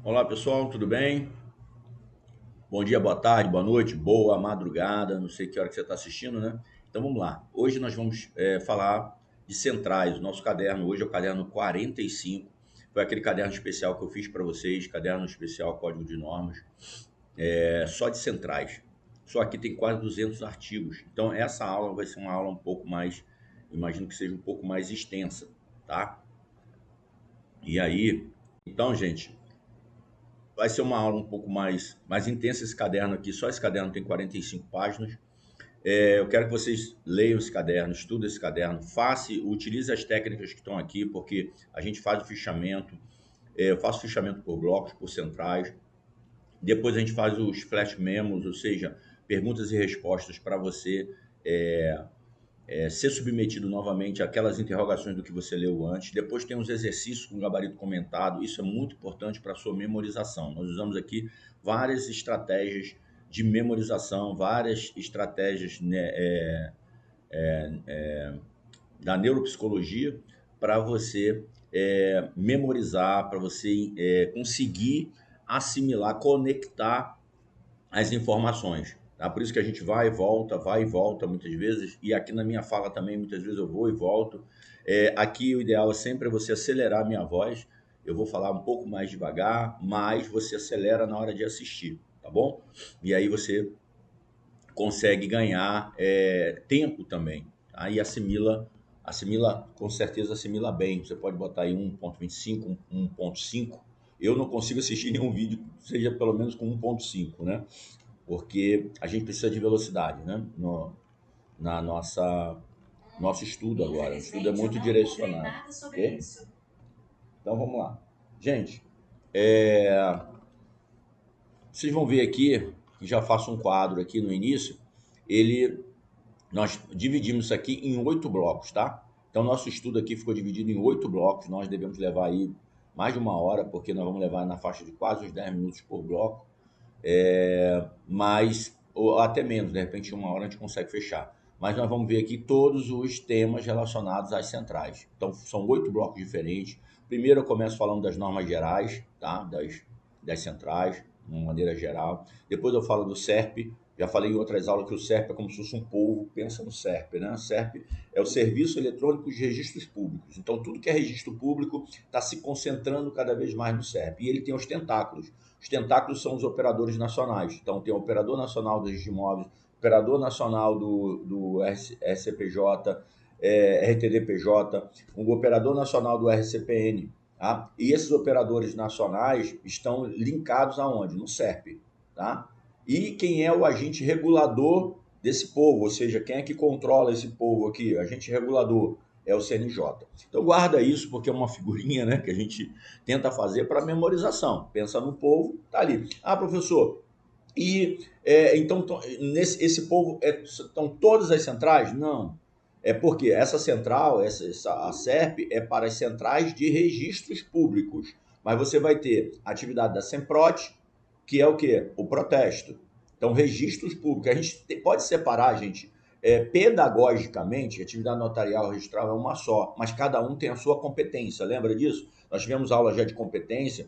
Olá pessoal, tudo bem? Bom dia, boa tarde, boa noite, boa madrugada, não sei que hora que você está assistindo, né? Então vamos lá. Hoje nós vamos falar de centrais. O nosso caderno hoje é o caderno 45. Foi aquele caderno especial que eu fiz para vocês, caderno especial Código de Normas, só de centrais. Só aqui tem quase 200 artigos. Então essa aula vai ser uma aula um pouco mais, imagino que seja um pouco mais extensa, tá? E aí, então, gente, vai ser uma aula um pouco mais intensa esse caderno aqui. Só esse caderno tem 45 páginas. Eu quero que vocês leiam esse caderno, estudem esse caderno, utilize as técnicas que estão aqui, porque a gente faz o fichamento. Eu faço fichamento por blocos, por centrais. Depois a gente faz os flash memos, ou seja, perguntas e respostas para você é, ser submetido novamente àquelas interrogações do que você leu antes. Depois tem os exercícios com gabarito comentado. Isso é muito importante para a sua memorização. Nós usamos aqui várias estratégias de memorização, várias estratégias, né, da neuropsicologia para você memorizar, para você conseguir assimilar, conectar as informações. Tá? Por isso que a gente vai e volta muitas vezes, e aqui na minha fala também muitas vezes eu vou e volto. Aqui o ideal é sempre você acelerar a minha voz. Eu vou falar um pouco mais devagar, mas você acelera na hora de assistir, tá bom? E aí você consegue ganhar tempo também, tá? E assimila, com certeza assimila bem. Você pode botar aí 1.25, 1.5. Eu não consigo assistir nenhum vídeo, seja pelo menos com 1.5, né? Porque a gente precisa de velocidade, né? Na nosso estudo agora. O estudo é muito direcionado. Okay? Então vamos lá. Gente, vocês vão ver aqui, já faço um quadro aqui no início, nós dividimos isso aqui em 8 blocos, tá? Então nosso estudo aqui ficou dividido em 8 blocos, nós devemos levar aí mais de 1 hora, porque nós vamos levar na faixa de quase uns 10 minutos por bloco. Mas, ou até menos, de repente 1 hora a gente consegue fechar. Mas nós vamos ver aqui todos os temas relacionados às centrais. Então são 8 blocos diferentes. Primeiro eu começo falando das normas gerais, tá? Das centrais, de uma maneira geral. Depois eu falo do SERP. Já falei em outras aulas que o SERP é como se fosse um polvo. Pensa no SERP, né? O SERP é o Serviço Eletrônico de Registros Públicos. Então tudo que é registro público está se concentrando cada vez mais no SERP. E ele tem os tentáculos. Os tentáculos são os operadores nacionais. Então, tem o Operador Nacional dos Imóveis, Operador Nacional do SCPJ, RTDPJ, o Operador Nacional do RCPN. Tá? E esses operadores nacionais estão linkados aonde? No SERP. Tá? E quem é o agente regulador desse povo? Ou seja, quem é que controla esse povo aqui? Agente regulador é o CNJ. Então guarda isso porque é uma figurinha, né, que a gente tenta fazer para memorização. Pensa no povo, tá ali. Ah, professor, então esse povo estão todas as centrais? Não. É porque essa central, a SERP, é para as centrais de registros públicos. Mas você vai ter a atividade da SEMPROT, que é o quê? O protesto. Então, registros públicos. A gente pode separar, gente, pedagogicamente, atividade notarial registral é uma só, mas cada um tem a sua competência. Lembra disso? Nós tivemos aula já de competência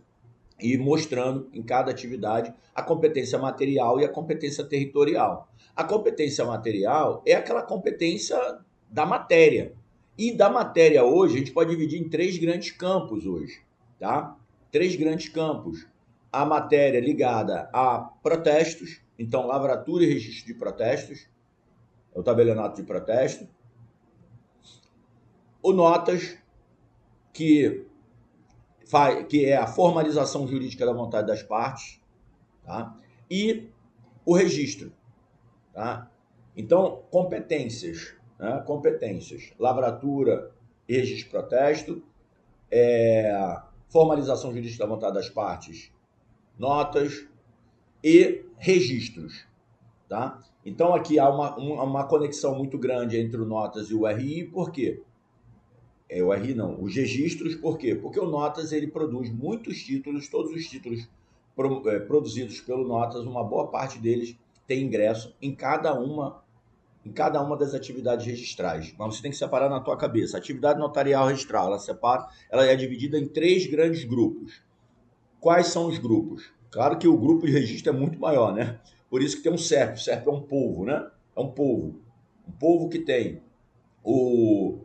e mostrando em cada atividade a competência material e a competência territorial. A competência material é aquela competência da matéria. E da matéria hoje, a gente pode dividir em 3 grandes campos hoje, tá? 3 grandes campos. A matéria ligada a protestos, então lavratura e registro de protestos, é o tabelionato de protesto. O notas, que é a formalização jurídica da vontade das partes, tá? E o registro. Tá? Então, competências. Né? Competências. Lavratura e registro de protesto, formalização jurídica da vontade das partes, notas e registros. Tá? Então, aqui há uma conexão muito grande entre o notas e o RI, por quê? O RI não, os registros, por quê? Porque o notas ele produz muitos títulos, todos os títulos produzidos pelo notas, uma boa parte deles tem ingresso em cada uma das atividades registrais. Mas você tem que separar na tua cabeça. A atividade notarial registral, ela é dividida em 3 grandes grupos. Quais são os grupos? Claro que o grupo de registro é muito maior, né? Por isso que tem um CERP. O CERP é um povo, né? É um povo. Um povo que tem o,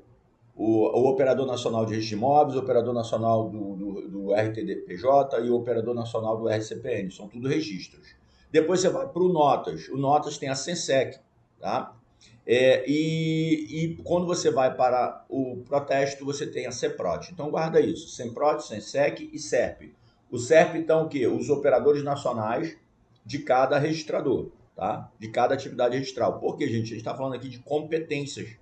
o Operador Nacional de Registro de Imóveis, o Operador Nacional do RTDPJ e o Operador Nacional do RCPN. São tudo registros. Depois você vai para o Notas. O Notas tem a SENSEC, tá? E quando você vai para o protesto, você tem a CEPROT. Então guarda isso, CEPROT, SENSEC e CERP. O CERP, então, o quê? Os operadores nacionais de cada registrador, tá? De cada atividade registral. Por quê, gente? A gente está falando aqui de competências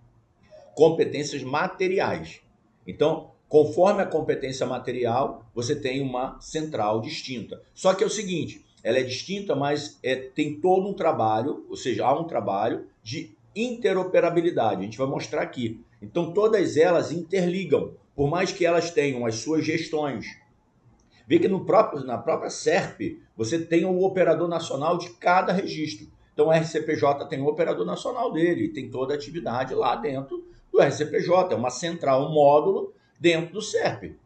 materiais. Então, conforme a competência material, você tem uma central distinta. Só que é o seguinte, ela é distinta, mas tem todo um trabalho, ou seja, há um trabalho de interoperabilidade. A gente vai mostrar aqui. Então, todas elas interligam, por mais que elas tenham as suas gestões. Vê que na própria SERP, você tem o operador nacional de cada registro. Então, o RCPJ tem o operador nacional dele, tem toda a atividade lá dentro do RCPJ. É uma central, um módulo dentro do SERP.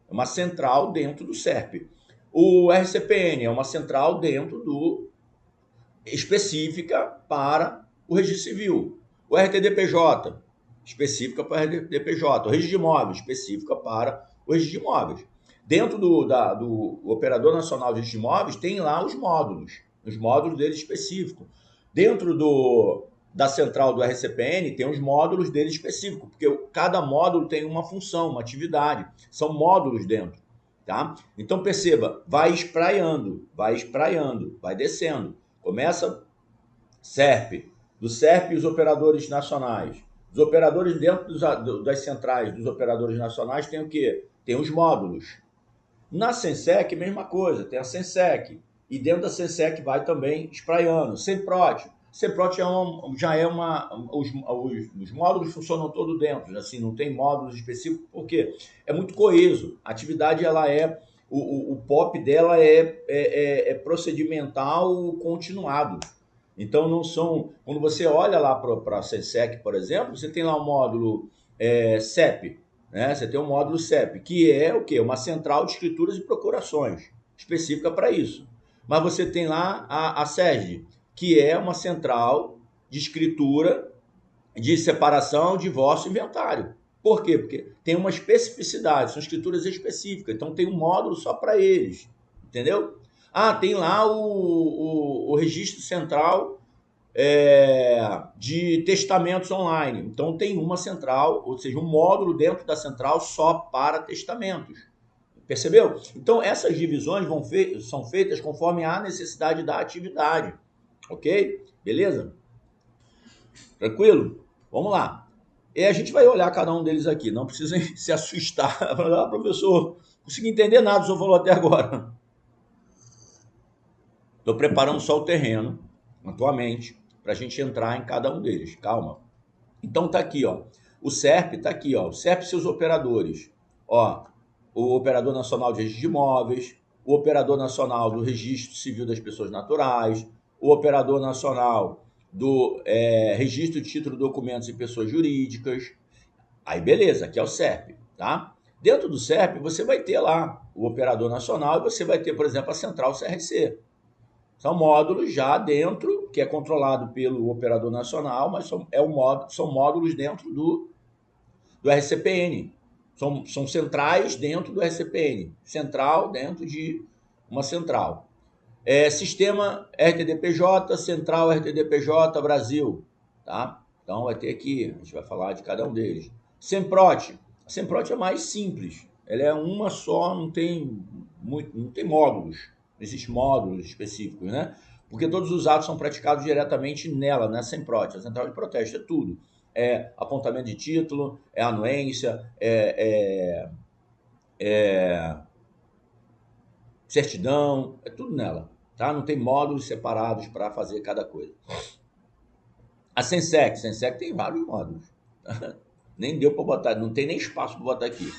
É uma central dentro do SERP. O RCPN é uma central dentro do específica para o registro civil. O RTDPJ, específica para o RTDPJ. O registro de imóveis, específica para o registro de imóveis. Dentro do Operador Nacional de Registro de Imóveis, tem lá os módulos dele específicos. Dentro da central do RCPN, tem os módulos dele específicos, porque cada módulo tem uma função, uma atividade. São módulos dentro. Tá? Então perceba, vai espraiando, vai descendo. Começa SERP, do SERP os operadores nacionais. Os operadores dentro das centrais dos operadores nacionais tem o quê? Tem os módulos. Na SENSEC, mesma coisa, tem a SENSEC. E dentro da SENSEC vai também espraiando. SEMPROT. SEMPROT os módulos funcionam todos dentro, assim, não tem módulos específicos, porque é muito coeso. A atividade, ela o POP dela é procedimental continuado. Então, não são... Quando você olha lá para a SENSEC, por exemplo, você tem lá o módulo CEP, né? Você tem um módulo CEP, que é o quê? Uma central de escrituras e procurações, específica para isso. Mas você tem lá a SESD, que é uma central de escritura de separação, divórcio e inventário. Por quê? Porque tem uma especificidade, são escrituras específicas, então tem um módulo só para eles, entendeu? Ah, tem lá o registro central de testamentos online. Então tem uma central, ou seja, um módulo dentro da central só para testamentos. Percebeu? Então essas divisões são feitas conforme a necessidade da atividade. Ok? Beleza? Tranquilo? Vamos lá. E a gente vai olhar cada um deles aqui. Não precisem se assustar. Ah, professor, não consegui entender nada do que o senhor falou até agora. Estou preparando só o terreno, na tua mente, para a gente entrar em cada um deles. Calma. Então tá aqui, ó. O SERP tá aqui, ó. O SERP e seus operadores. Ó, o Operador Nacional de Registro de Imóveis, o Operador Nacional do Registro Civil das Pessoas Naturais, o Operador Nacional do Registro de Título, Documentos e Pessoas Jurídicas. Aí beleza, aqui é o SERP, tá? Dentro do SERP você vai ter lá o Operador Nacional e você vai ter, por exemplo, a Central CRC. São módulos já dentro, que é controlado pelo operador nacional, mas são módulos dentro do RCPN. São centrais dentro do RCPN. Central dentro de uma central. Sistema RTDPJ, Central RTDPJ Brasil. Tá? Então vai ter aqui, a gente vai falar de cada um deles. SEMPROT. A SEMPROT é mais simples. Ela é uma só, não tem módulos. Não existem módulos específicos, né? Porque todos os atos são praticados diretamente nela, né? SEMPROT, a central de protesto, é tudo. É apontamento de título, é anuência, certidão, é tudo nela, tá? Não tem módulos separados para fazer cada coisa. A SENSEC tem vários módulos. Nem deu para botar, não tem nem espaço para botar aqui.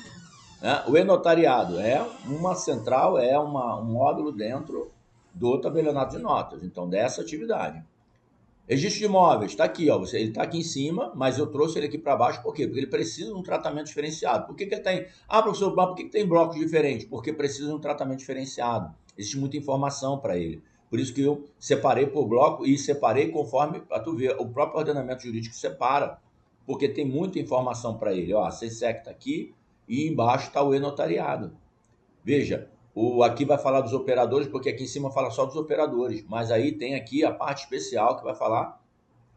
O e-notariado é uma central, um módulo dentro do tabelionato de notas, então dessa atividade. Registro de imóveis, está aqui, ó. Ele está aqui em cima, mas eu trouxe ele aqui para baixo, por quê? Porque ele precisa de um tratamento diferenciado. Por que ele tem? Ah, professor, mas por que tem blocos diferentes? Porque precisa de um tratamento diferenciado. Existe muita informação para ele. Por isso que eu separei por bloco e separei conforme, para tu ver, o próprio ordenamento jurídico separa, porque tem muita informação para ele. Ó, a CSEC está aqui e embaixo está o e-notariado. Veja, aqui vai falar dos operadores, porque aqui em cima fala só dos operadores, mas aí tem aqui a parte especial que vai falar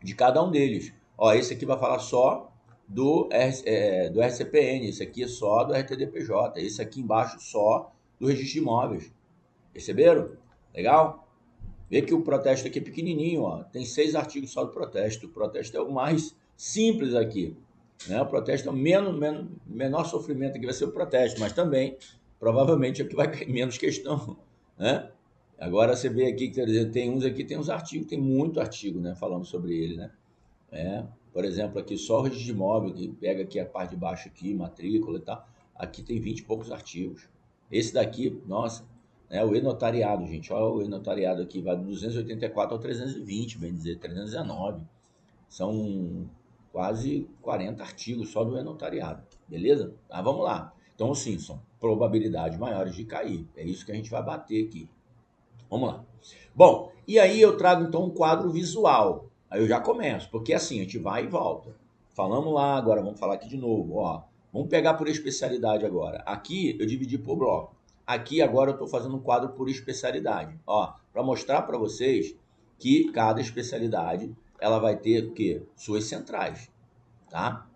de cada um deles. Ó, esse aqui vai falar só do RCPN, esse aqui é só do RTDPJ, esse aqui embaixo só do registro de imóveis. Perceberam? Legal? Vê que o protesto aqui é pequenininho, ó. Tem 6 artigos só do protesto. O protesto é o mais simples aqui. Né? O protesto é o menor sofrimento que vai ser o protesto, mas também, provavelmente, é o que vai cair menos questão. Né? Agora você vê aqui que tem uns artigos, tem muito artigo, né, falando sobre ele, né? Por exemplo, aqui só o registro de imóvel, que pega aqui a parte de baixo aqui, matrícula e tal. Aqui tem 20 e poucos artigos. Esse daqui, nossa, o e-notariado, gente. Olha o e-notariado aqui, vai do 284 ao 320, bem dizer, 319. São quase 40 artigos só do e-notariado, beleza? Tá, vamos lá. Então, sim, são probabilidades maiores de cair. É isso que a gente vai bater aqui. Vamos lá. Bom, e aí eu trago então um quadro visual. Aí eu já começo, porque assim, a gente vai e volta. Falamos lá, agora vamos falar aqui de novo. Ó, vamos pegar por especialidade agora. Aqui eu dividi por bloco. Aqui agora eu estou fazendo um quadro por especialidade. Ó, para mostrar para vocês que cada especialidade ela vai ter o quê? Suas centrais, tá?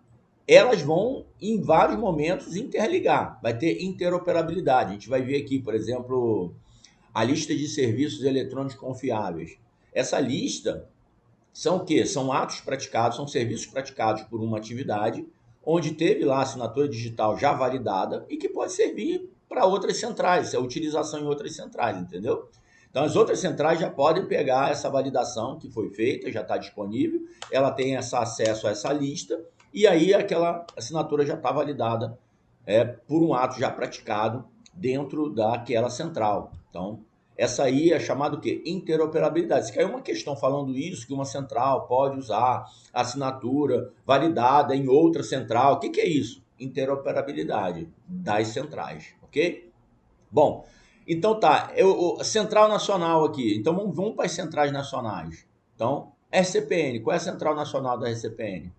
Elas vão, em vários momentos, interligar. Vai ter interoperabilidade. A gente vai ver aqui, por exemplo, a lista de serviços eletrônicos confiáveis. Essa lista são o quê? São atos praticados, são serviços praticados por uma atividade onde teve lá a assinatura digital já validada e que pode servir para outras centrais, a utilização em outras centrais, entendeu? Então, as outras centrais já podem pegar essa validação que foi feita, já está disponível, ela tem acesso a essa lista e aí aquela assinatura já está validada por um ato já praticado dentro daquela central. Então, essa aí é chamada o quê? Interoperabilidade. Se caiu uma questão falando isso, que uma central pode usar assinatura validada em outra central. O que, que é isso? Interoperabilidade das centrais, ok? Bom, então tá, central nacional aqui. Então vamos para as centrais nacionais. Então, RCPN, qual é a central nacional da RCPN?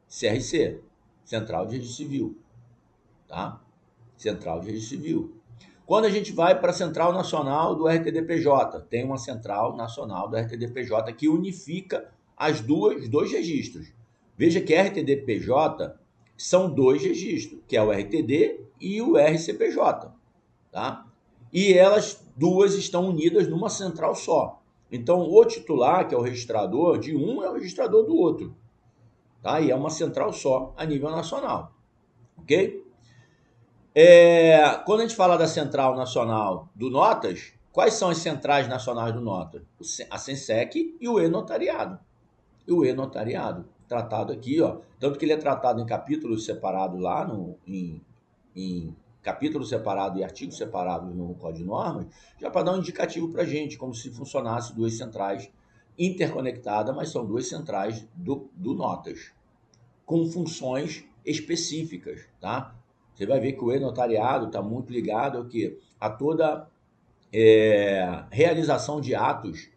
CRC, Central de Registro Civil, tá? Central de Registro Civil. Quando a gente vai para a Central Nacional do RTDPJ, tem uma Central Nacional do RTDPJ que unifica os dois registros. Veja que RTDPJ são dois registros, que é o RTD e o RCPJ, tá? E elas duas estão unidas numa central só. Então, o titular, que é o registrador de um, é o registrador do outro, tá? E é uma central só a nível nacional, ok? Quando a gente fala da Central Nacional do Notas, quais são as centrais nacionais do Notas? A Sensec e o e-notariado. E o e-notariado, tratado aqui, ó, tanto que ele é tratado em capítulos separados lá, em capítulo separado e artigos separados no Código de Normas, já para dar um indicativo para a gente, como se funcionasse duas centrais interconectadas, mas são duas centrais do Notas, com funções específicas, tá? Você vai ver que o e-notariado está muito ligado ao quê? A toda realização de atos.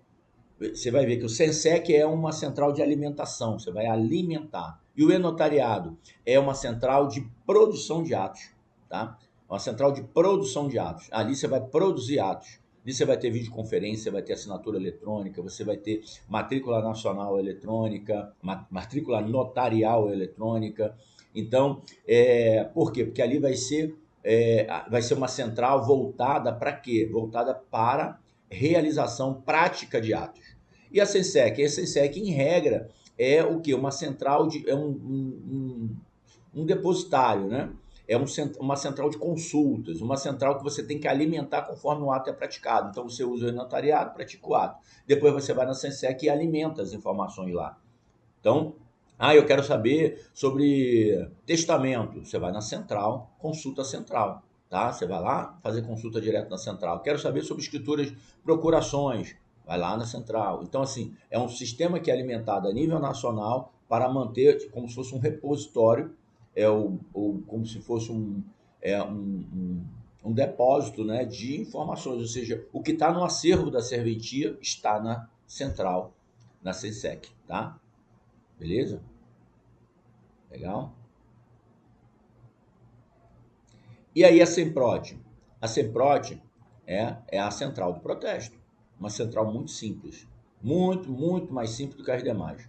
Você vai ver que o Sensec é uma central de alimentação, você vai alimentar. E o e-notariado é uma central de produção de atos, tá? Uma central de produção de atos. Ali você vai produzir atos. Ali você vai ter videoconferência, você vai ter assinatura eletrônica, você vai ter matrícula nacional eletrônica, matrícula notarial eletrônica. Então, por quê? Porque ali vai ser uma central voltada para quê? Voltada para realização prática de atos. E a Sensec? A Sensec, em regra, é o quê? Uma central de... um depositário, né? Uma central de consultas, uma central que você tem que alimentar conforme o ato é praticado. Então, você usa o notariado, pratica o ato. Depois você vai na Sensec e alimenta as informações lá. Então, eu quero saber sobre testamento. Você vai na central, consulta central, tá? Você vai lá fazer consulta direto na central. Quero saber sobre escrituras, procurações. vai lá na central. Então, assim, é um sistema que é alimentado a nível nacional para manter como se fosse um repositório, como se fosse um depósito, né, de informações, ou seja, o que está no acervo da serventia está na central, na SENSEC, tá? Beleza? Legal? E aí a SEMPROT? A SEMPROT é a central do protesto, uma central muito simples, muito mais simples do que as demais.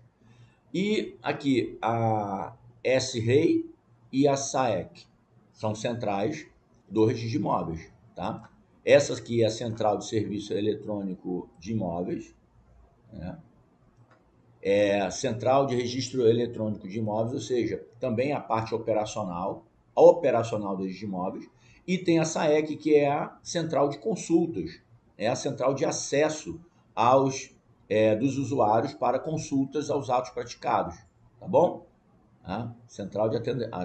E aqui a S-REI e a SAEC são centrais do registro de imóveis, tá? Essa aqui é a central de serviço eletrônico de imóveis, né? É a central de registro eletrônico de imóveis, ou seja, também a parte operacional do registro de imóveis, e tem a SAEC, que é a central de consultas, é a central de acesso dos usuários para consultas aos atos praticados, tá bom?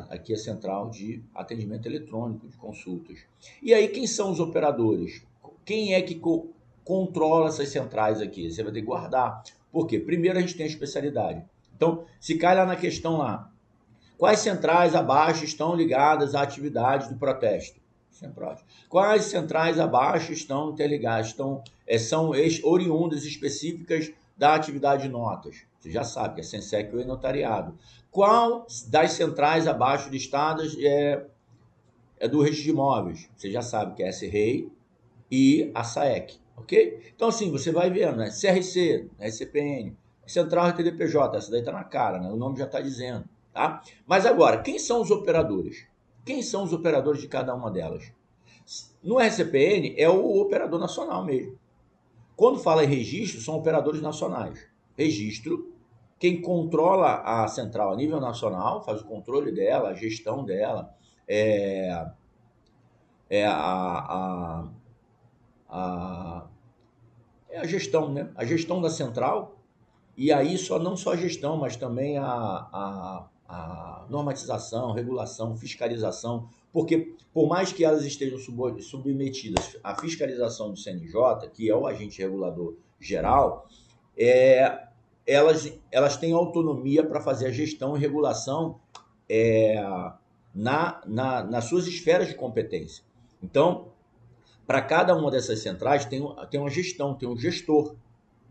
Aqui é a central de atendimento eletrônico de consultas. E aí, quem são os operadores? Quem é que controla essas centrais aqui? Você vai ter que guardar. Por quê? Primeiro a gente tem a especialidade. Então, se cai lá na questão lá, quais centrais abaixo estão ligadas à atividade do protesto? SEMPROT. Quais centrais abaixo estão interligadas, são oriundas específicas da atividade de notas? Você já sabe que é SENSEC ou e-notariado. Qual das centrais abaixo listadas é do registro de imóveis? Você já sabe que é a S-REI e a SAEC, ok? Então, assim, você vai vendo, né? CRC, SCPN, Central RTDPJ, essa daí está na cara, né? O nome já está dizendo, tá? Mas agora, quem são os operadores? Quem são os operadores de cada uma delas? No RCPN é o operador nacional mesmo. Quando fala em registro, são operadores nacionais. Registro, quem controla a central a nível nacional, faz o controle dela, a gestão dela, é, é a, é a gestão, né? A gestão da central, e aí não só a gestão, mas também a normatização, regulação, fiscalização, porque por mais que elas estejam submetidas à fiscalização do CNJ, que é o agente regulador geral, elas têm autonomia para fazer a gestão e regulação é, nas suas esferas de competência. Então, para cada uma dessas centrais tem uma gestão, tem um gestor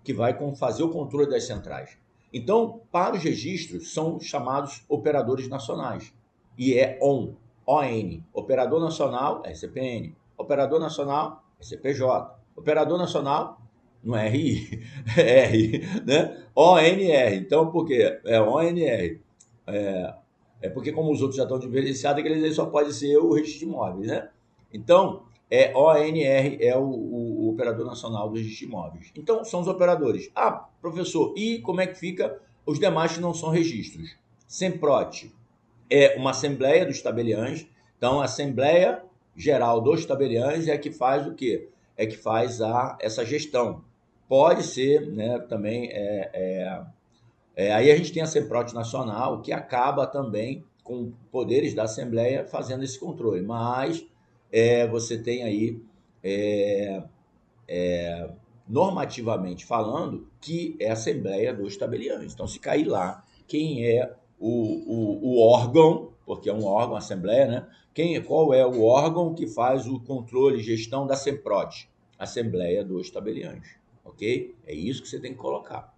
que vai fazer o controle das centrais. Então, para os registros, são chamados operadores nacionais. E é ON, Operador Nacional, SCPN. Operador Nacional, SCPJ. Operador Nacional, não é RI, é R, né? ONR. Então, por quê? É ONR. Porque como os outros já estão diferenciados, aqueles aí só pode ser o registro de imóveis, né? Então, ONR é o Operador Nacional do Registro de Imóveis. Então, são os operadores. Ah, professor, e como é que fica os demais que não são registros? SEMPROT é uma assembleia dos tabeliães. Então, a Assembleia Geral dos Tabeliães é que faz o quê? É que faz essa gestão. Pode ser, né, também aí a gente tem a SEMPROT Nacional, que acaba também com poderes da Assembleia fazendo esse controle. Mas você tem aí, normativamente falando, que é a Assembleia dos Tabeliães. Então, se cair lá, quem é o órgão, porque é um órgão, a Assembleia, né? Qual é o órgão que faz o controle e gestão da SEMPROT? Assembleia dos Tabeliães, ok? É isso que você tem que colocar.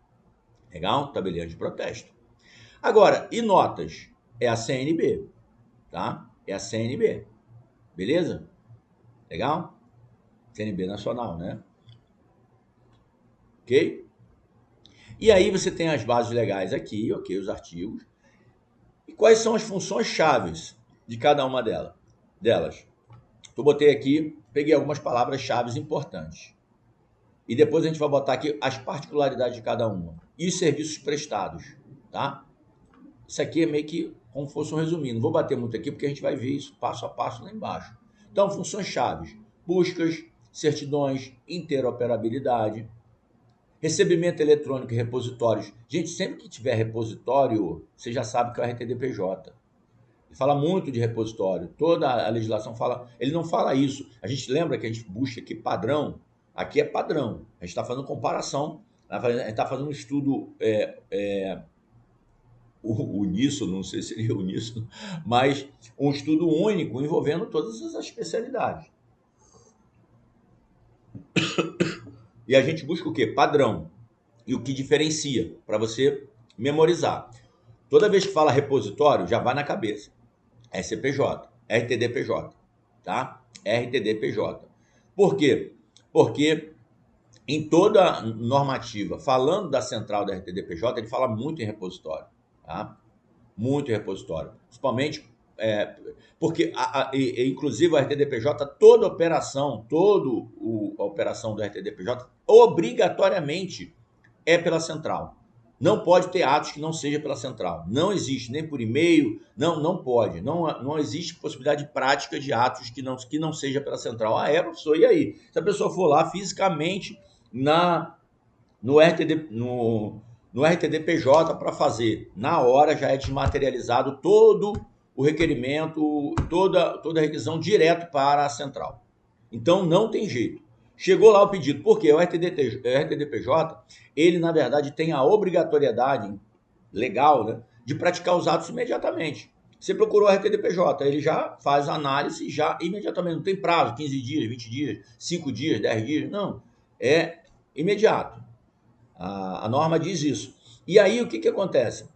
Legal? Tabelião de protesto. Agora, e notas? É a CNB, tá? É a CNB, beleza? Legal? CNB nacional, né? Ok? E aí você tem as bases legais aqui, ok? Os artigos. E quais são as funções chaves de cada uma delas? Eu botei aqui, peguei algumas palavras-chave importantes. E depois a gente vai botar aqui as particularidades de cada uma. E os serviços prestados, tá? Isso aqui é meio que como fosse um resuminho. Não vou bater muito aqui porque a gente vai ver isso passo a passo lá embaixo. Então, funções chaves: buscas, certidões, interoperabilidade, recebimento eletrônico e repositórios. Gente, sempre que tiver repositório, você já sabe que é o RTDPJ. Ele fala muito de repositório. Toda a legislação fala. Ele não fala isso. A gente lembra que a gente busca aqui padrão. Aqui é padrão. A gente está fazendo comparação, a gente está fazendo um estudo uníssono, não sei se seria uníssono, mas um estudo único envolvendo todas as especialidades. E a gente busca o quê? Padrão. E o que diferencia, para você memorizar. Toda vez que fala repositório, já vai na cabeça. SCPJ, RTDPJ, tá? RTDPJ. Por quê? Porque em toda normativa, falando da central da RTDPJ, ele fala muito em repositório, tá? Muito em repositório. Principalmente porque, inclusive, o RTDPJ, toda operação, a operação do RTDPJ, obrigatoriamente é pela central. Não pode ter atos que não seja pela central. Não existe, nem por e-mail, não pode. Não existe possibilidade prática de atos que não seja pela central. Ah, professor, e aí? Se a pessoa for lá fisicamente no RTDPJ para fazer, na hora já é desmaterializado todo o requerimento, toda a requisição direto para a central. Então não tem jeito. Chegou lá o pedido, porque o RTDPJ, ele na verdade tem a obrigatoriedade legal, né, de praticar os atos imediatamente. Você procurou o RTDPJ, ele já faz a análise já imediatamente, não tem prazo, 15 dias, 20 dias, 5 dias, 10 dias, não. É imediato. A norma diz isso. E aí o que acontece?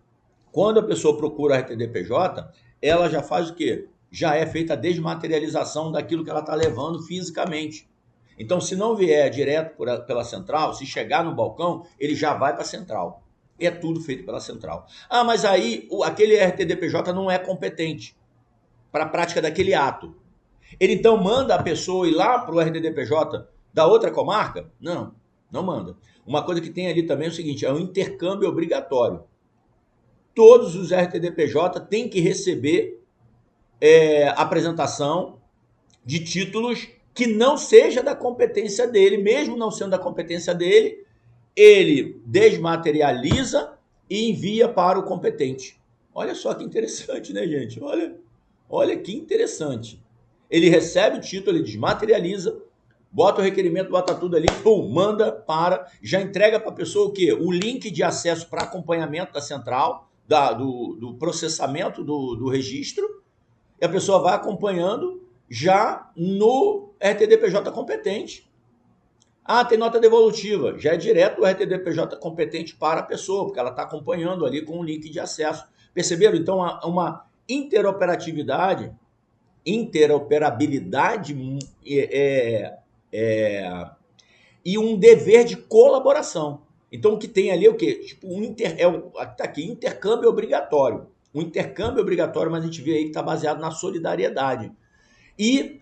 Quando a pessoa procura a RTDPJ, ela já faz o quê? Já é feita a desmaterialização daquilo que ela está levando fisicamente. Então, se não vier direto pela central, se chegar no balcão, ele já vai para a central. É tudo feito pela central. Ah, mas aí aquele RTDPJ não é competente para a prática daquele ato. Ele então manda a pessoa ir lá para o RTDPJ da outra comarca? Não, não manda. Uma coisa que tem ali também é o seguinte, é um intercâmbio obrigatório. Todos os RTDPJ têm que receber apresentação de títulos que não seja da competência dele, mesmo não sendo da competência dele, ele desmaterializa e envia para o competente. Olha só que interessante, né, gente? Olha que interessante. Ele recebe o título, ele desmaterializa, bota o requerimento, bota tudo ali, pum, manda para, já entrega para a pessoa o quê? O link de acesso para acompanhamento da central, do processamento do registro, e a pessoa vai acompanhando já no RTDPJ competente. Ah, tem nota devolutiva, já é direto do RTDPJ competente para a pessoa, porque ela está acompanhando ali com o link de acesso. Perceberam? Então, uma interoperabilidade e um dever de colaboração. Então, o que tem ali é o quê? Tipo, tá aqui, intercâmbio obrigatório. Um intercâmbio obrigatório, mas a gente vê aí que está baseado na solidariedade. E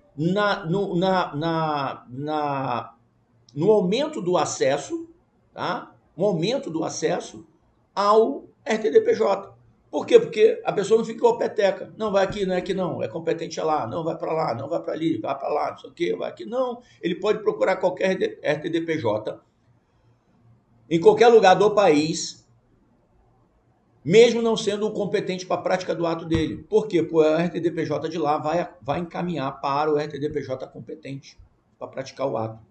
no aumento do acesso, tá? Um aumento do acesso ao RTDPJ. Por quê? Porque a pessoa não fica com a peteca. Não, vai aqui, não é aqui não, é competente lá, não vai para lá, não vai para ali, vai para lá, não sei o quê, vai aqui. Não, ele pode procurar qualquer RTDPJ em qualquer lugar do país, mesmo não sendo o competente para a prática do ato dele. Por quê? Porque o RTDPJ de lá vai encaminhar para o RTDPJ competente para praticar o ato.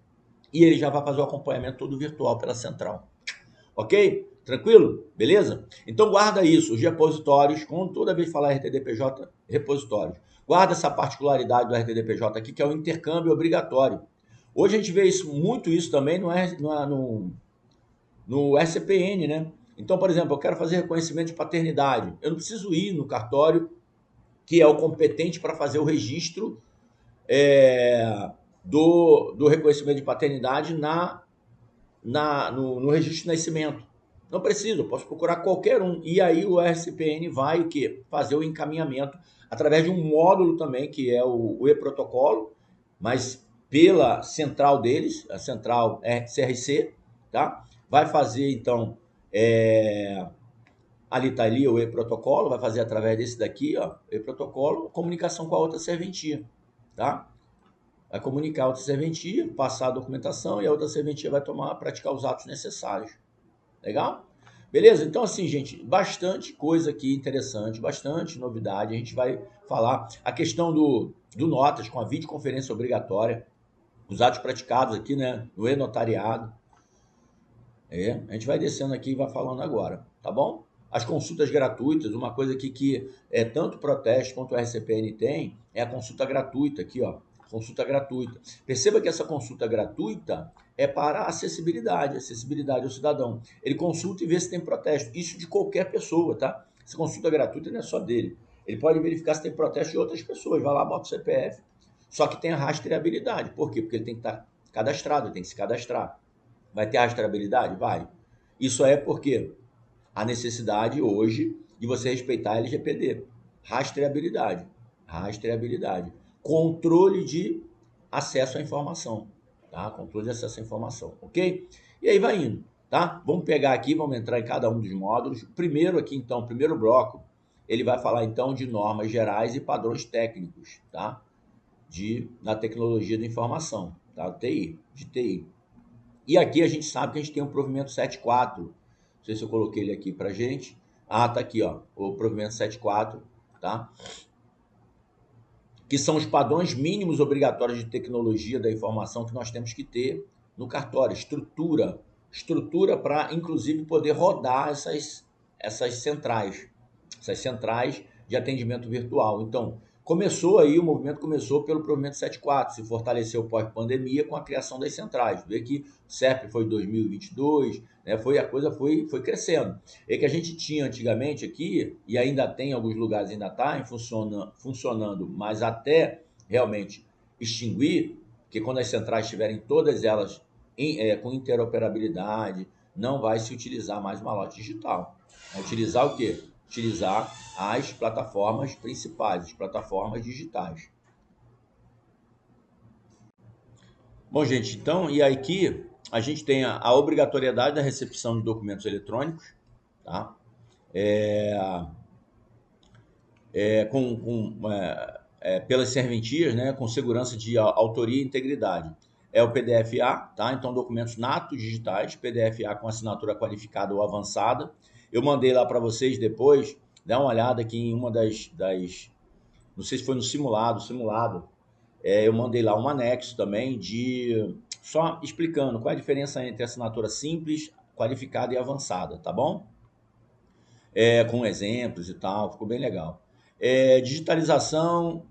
E ele já vai fazer o acompanhamento todo virtual pela central. Ok? Tranquilo? Beleza? Então guarda isso, os repositórios, quando toda vez falar RTDPJ, repositórios. Guarda essa particularidade do RTDPJ aqui, que é o intercâmbio obrigatório. Hoje a gente vê muito isso também no SCPN, né? Então, por exemplo, eu quero fazer reconhecimento de paternidade. Eu não preciso ir no cartório, que é o competente para fazer o registro do reconhecimento de paternidade no registro de nascimento. Não preciso, eu posso procurar qualquer um. E aí o RCPN vai o quê? Fazer o encaminhamento através de um módulo também, que é o e-protocolo, mas pela central deles, a central CRC, tá? Vai fazer, então, ali está ali o e-protocolo, vai fazer através desse daqui, ó, e-protocolo, comunicação com a outra serventia, tá? Vai comunicar a outra serventia, passar a documentação e a outra serventia vai praticar os atos necessários. Legal? Beleza? Então, assim, gente, bastante coisa aqui interessante, bastante novidade. A gente vai falar a questão do Notas com a videoconferência obrigatória. os atos praticados aqui, né, no e-notariado. A gente vai descendo aqui e vai falando agora, tá bom? As consultas gratuitas, uma coisa aqui que tanto o Proteste quanto o RCPN tem, é a consulta gratuita aqui, ó. Consulta gratuita. Perceba que essa consulta gratuita é para acessibilidade ao cidadão. Ele consulta e vê se tem protesto. Isso de qualquer pessoa, tá? Essa consulta gratuita não é só dele. Ele pode verificar se tem protesto de outras pessoas. Vai lá, bota o CPF. Só que tem a rastreabilidade. Por quê? Porque ele tem que estar cadastrado, ele tem que se cadastrar. Vai ter rastreabilidade? Vai. Isso é porque a necessidade hoje de você respeitar a LGPD. Rastreabilidade. Rastreabilidade. Controle de acesso à informação. Tá? Controle de acesso à informação. Ok? E aí vai indo. Tá? Vamos pegar aqui, vamos entrar em cada um dos módulos. Primeiro aqui, então, o primeiro bloco, ele vai falar, então, de normas gerais e padrões técnicos, tá? Na tecnologia da informação, tá? TI, de TI. E aqui a gente sabe que a gente tem um provimento 7.4. Não sei se eu coloquei ele aqui pra gente. Ah, tá aqui, ó, o provimento 7.4, tá? Que são os padrões mínimos obrigatórios de tecnologia da informação que nós temos que ter no cartório. Estrutura para, inclusive, poder rodar essas centrais de atendimento virtual. Então, o movimento começou pelo provimento 7.4, se fortaleceu pós-pandemia com a criação das centrais. Vê que o CERP foi em 2022, né, a coisa foi crescendo. É que a gente tinha antigamente aqui, e ainda tem em alguns lugares, ainda está funcionando, mas até realmente extinguir, porque quando as centrais estiverem todas elas com interoperabilidade, não vai se utilizar mais o malote digital. Vai utilizar o quê? Utilizar as plataformas principais, as plataformas digitais. Bom, gente, então, e aqui a gente tem a obrigatoriedade da recepção de documentos eletrônicos, tá? Pelas serventias, né, com segurança de autoria e integridade. É o PDF-A, tá? Então, documentos natos digitais, PDF-A com assinatura qualificada ou avançada. Eu mandei lá para vocês depois, dá uma olhada aqui em uma das não sei se foi no simulado, eu mandei lá um anexo também só explicando qual é a diferença entre assinatura simples, qualificada e avançada, tá bom? Com exemplos e tal, ficou bem legal. Digitalização,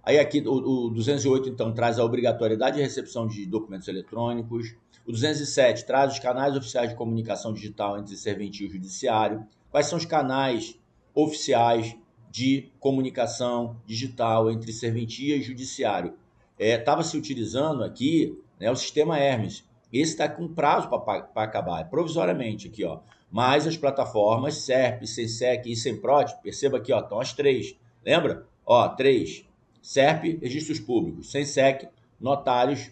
aí aqui o 208, então, traz a obrigatoriedade de recepção de documentos eletrônicos. O 207 traz os canais oficiais de comunicação digital entre serventia e o judiciário. Quais são os canais oficiais de comunicação digital entre serventia e judiciário? Estava se utilizando aqui, né, o sistema Hermes. Esse está com prazo para acabar, provisoriamente aqui, ó. Mas as plataformas SERP, SENSEC e SEMPROT, perceba aqui, ó, estão as três. Lembra? Ó, 3. SERP, registros públicos. SENSEC, notários,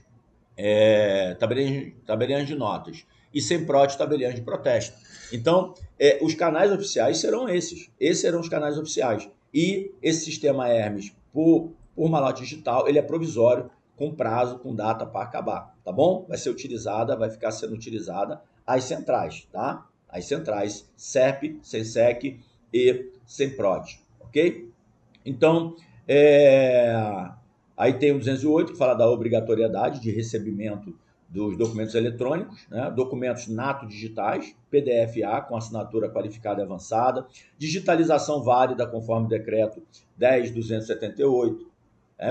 tabeliões de notas. E SEMPROT, tabeliões de protesto. Então, os canais oficiais serão esses. Esses serão os canais oficiais. E esse sistema Hermes, por malote digital, ele é provisório, com prazo, com data para acabar, tá bom? Vai ficar sendo utilizada as centrais, tá? As centrais SERP, SENSEC e SEMPROT, ok? Então, aí tem o 208, que fala da obrigatoriedade de recebimento dos documentos eletrônicos, né? Documentos nato digitais, PDF-A com assinatura qualificada e avançada, digitalização válida conforme o decreto 10.278.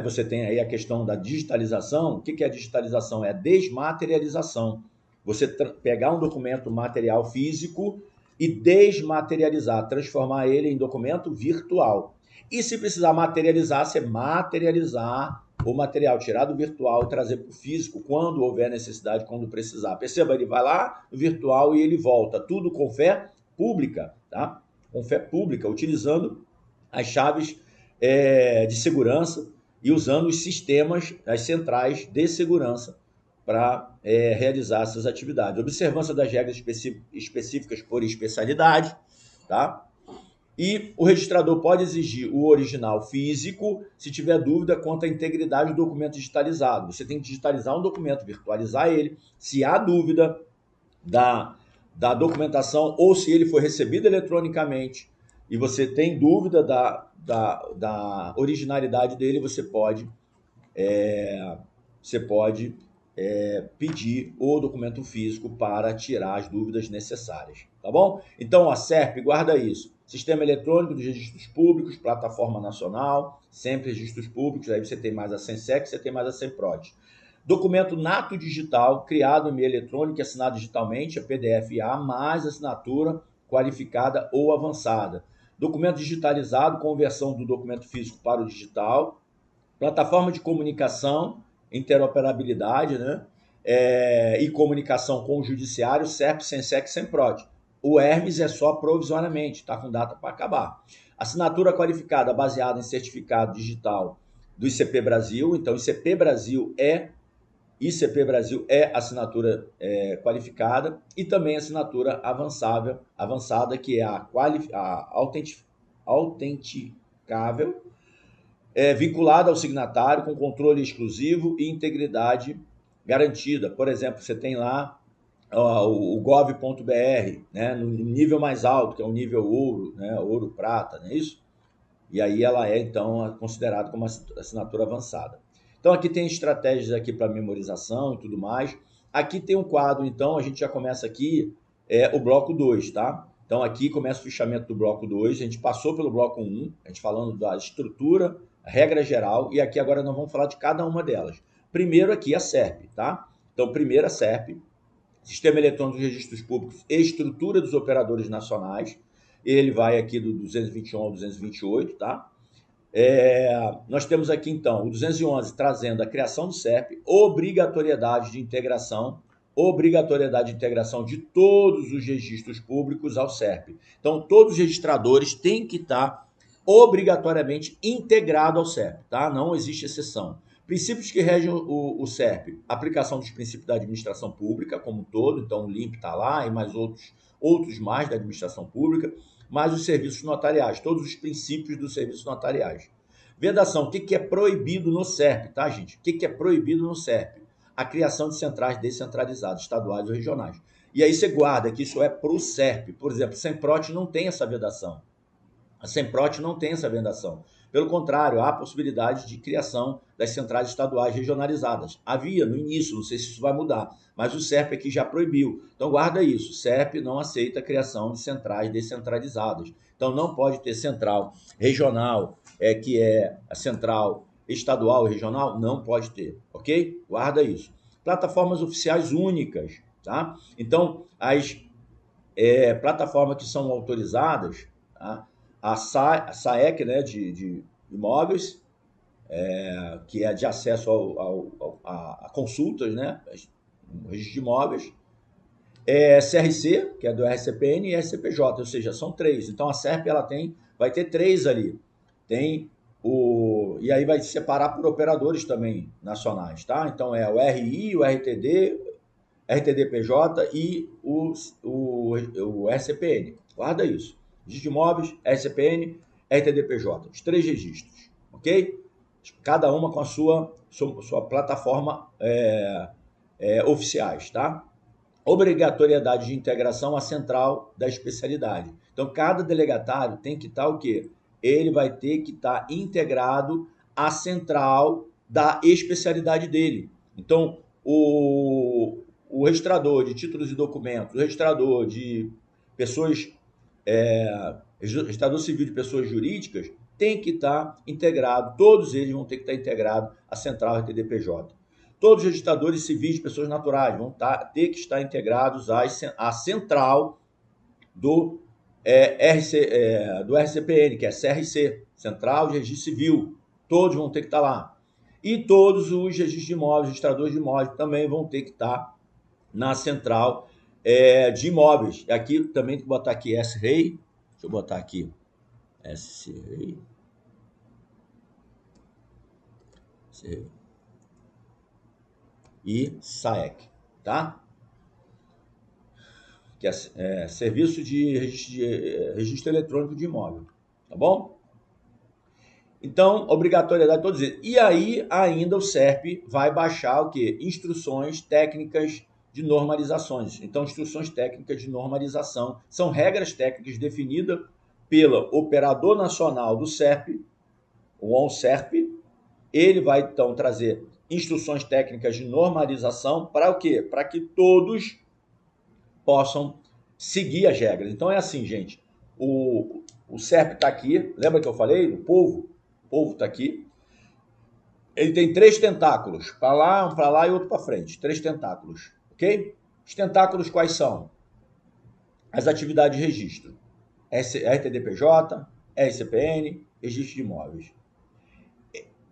Você tem aí a questão da digitalização. O que é a digitalização? É a desmaterialização. Você pegar um documento material físico e desmaterializar, transformar ele em documento virtual. E se precisar materializar, você materializar o material, tirar do virtual e trazer para o físico quando houver necessidade, quando precisar. Perceba, ele vai lá no virtual e ele volta. Tudo com fé pública, tá? Com fé pública, utilizando as chaves de segurança e usando os sistemas, as centrais de segurança para realizar essas atividades. Observância das regras específicas por especialidade, tá? E o registrador pode exigir o original físico se tiver dúvida quanto à integridade do documento digitalizado. Você tem que digitalizar um documento, virtualizar ele. Se há dúvida da documentação ou se ele foi recebido eletronicamente e você tem dúvida da originalidade dele, você pode você pode pedir o documento físico para tirar as dúvidas necessárias, tá bom? Então, a SERP, guarda isso. Sistema Eletrônico dos Registros Públicos, Plataforma Nacional, sempre registros públicos, aí você tem mais a SENSEC, você tem mais a SEMPROD. Documento nato digital, criado em meio eletrônico e assinado digitalmente, a PDF-A, mais assinatura qualificada ou avançada. Documento digitalizado, conversão do documento físico para o digital. Plataforma de comunicação, interoperabilidade, né? E comunicação com o judiciário, SERP, SENSEC, SEMPROD. O Hermes é só provisoriamente, está com data para acabar. Assinatura qualificada baseada em certificado digital do ICP Brasil. Então, ICP Brasil é assinatura qualificada e também assinatura avançada, que é a autenticável, vinculada ao signatário com controle exclusivo e integridade garantida. Por exemplo, você tem lá o gov.br, né, no nível mais alto, que é o nível ouro, né, ouro-prata, não é isso? E aí ela é, então, considerada como assinatura avançada. Então, aqui tem estratégias aqui para memorização e tudo mais. Aqui tem um quadro, então, a gente já começa aqui o bloco 2, tá? Então, aqui começa o fichamento do bloco 2. A gente passou pelo bloco 1, a gente falando da estrutura, regra geral, e aqui agora nós vamos falar de cada uma delas. Primeiro aqui a SERP, tá? Então, primeiro a SERP, Sistema Eletrônico de Registros Públicos e Estrutura dos Operadores Nacionais. Ele vai aqui do 221 ao 228, tá? Nós temos aqui, então, o 211 trazendo a criação do SERP, obrigatoriedade de integração de todos os registros públicos ao SERP. Então, todos os registradores têm que estar obrigatoriamente integrados ao SERP, tá? Não existe exceção. Princípios que regem o SERP: aplicação dos princípios da administração pública como um todo, então o LIMP está lá e mais outros mais da administração pública, mais os serviços notariais, todos os princípios dos serviços notariais. Vedação: o que é proibido no SERP, tá, gente? O que é proibido no SERP? A criação de centrais descentralizadas, estaduais ou regionais. E aí você guarda que isso é para o SERP. Por exemplo, a SEMPROT não tem essa vedação. Pelo contrário, há a possibilidade de criação das centrais estaduais regionalizadas. Havia no início, não sei se isso vai mudar, mas o SERP aqui já proibiu. Então guarda isso, o SERP não aceita a criação de centrais descentralizadas. Então não pode ter central regional, que é a central estadual e regional, não pode ter, ok? Guarda isso. Plataformas oficiais únicas, tá? Então as plataformas que são autorizadas, tá? A SAEC, né, de imóveis, que é de acesso a consultas, né, registro de imóveis, CRC, que é do RCPN, e SCPJ, ou seja, são 3. Então a SERP vai ter 3 ali. E aí vai separar por operadores também nacionais, tá? Então é o RI, o RTD, RTDPJ e o RCPN. Guarda isso. Registro de imóveis, RCPN, RTDPJ. Os 3 registros, ok? Cada uma com a sua plataforma oficiais, tá? Obrigatoriedade de integração à central da especialidade. Então, cada delegatário tem que estar o quê? Ele vai ter que estar integrado à central da especialidade dele. Então, o registrador de títulos e documentos, o registrador de pessoas, registrador civil de pessoas jurídicas, tem que estar integrado, todos eles vão ter que estar integrados à central RTDPJ. Todos os registradores civis de pessoas naturais vão ter que estar integrados à central do RCPN, que é CRC, Central de Registro Civil. Todos vão ter que estar lá. E todos os registros de imóveis, registradores de imóveis, também vão ter que estar na central de imóveis. Aqui também tem que botar aqui S-REI. Deixa eu botar aqui S-REI. E SAEC, tá? Que é Serviço de Registro Eletrônico de Imóvel, tá bom? Então, obrigatoriedade de todos eles. E aí, ainda o SERP vai baixar o quê? Instruções técnicas de normalizações. Então, instruções técnicas de normalização são regras técnicas definidas pelo operador nacional do SERP, o ONSERP, Ele vai, então, trazer instruções técnicas de normalização para o quê? Para que todos possam seguir as regras. Então é assim, gente, o SERP está aqui, lembra que eu falei? O polvo está aqui. Ele tem 3 tentáculos, para lá, um para lá e outro para frente. 3 tentáculos, ok? Os tentáculos quais são? As atividades de registro. RTDPJ, RCPN, registro de imóveis.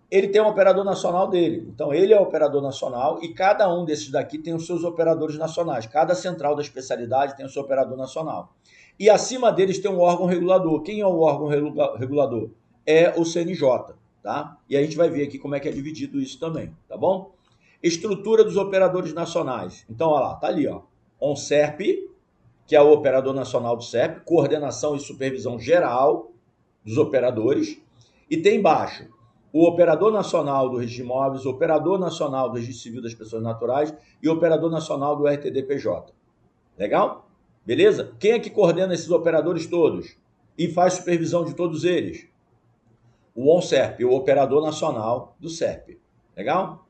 Ele tem um operador nacional dele. Então, ele é o operador nacional e cada um desses daqui tem os seus operadores nacionais. Cada central da especialidade tem o seu operador nacional. E acima deles tem um órgão regulador. Quem é o órgão regulador? É o CNJ, tá? E a gente vai ver aqui como é que é dividido isso também, tá bom? Estrutura dos operadores nacionais. Então, olha lá, tá ali, ó. ONSERP, que é o operador nacional do SERP, coordenação e supervisão geral dos operadores. E tem embaixo o operador nacional do registro de imóveis, o operador nacional do registro civil das pessoas naturais e o operador nacional do RTDPJ. Legal? Beleza? Quem é que coordena esses operadores todos e faz supervisão de todos eles? O ONSERP, o operador nacional do SERP. Legal?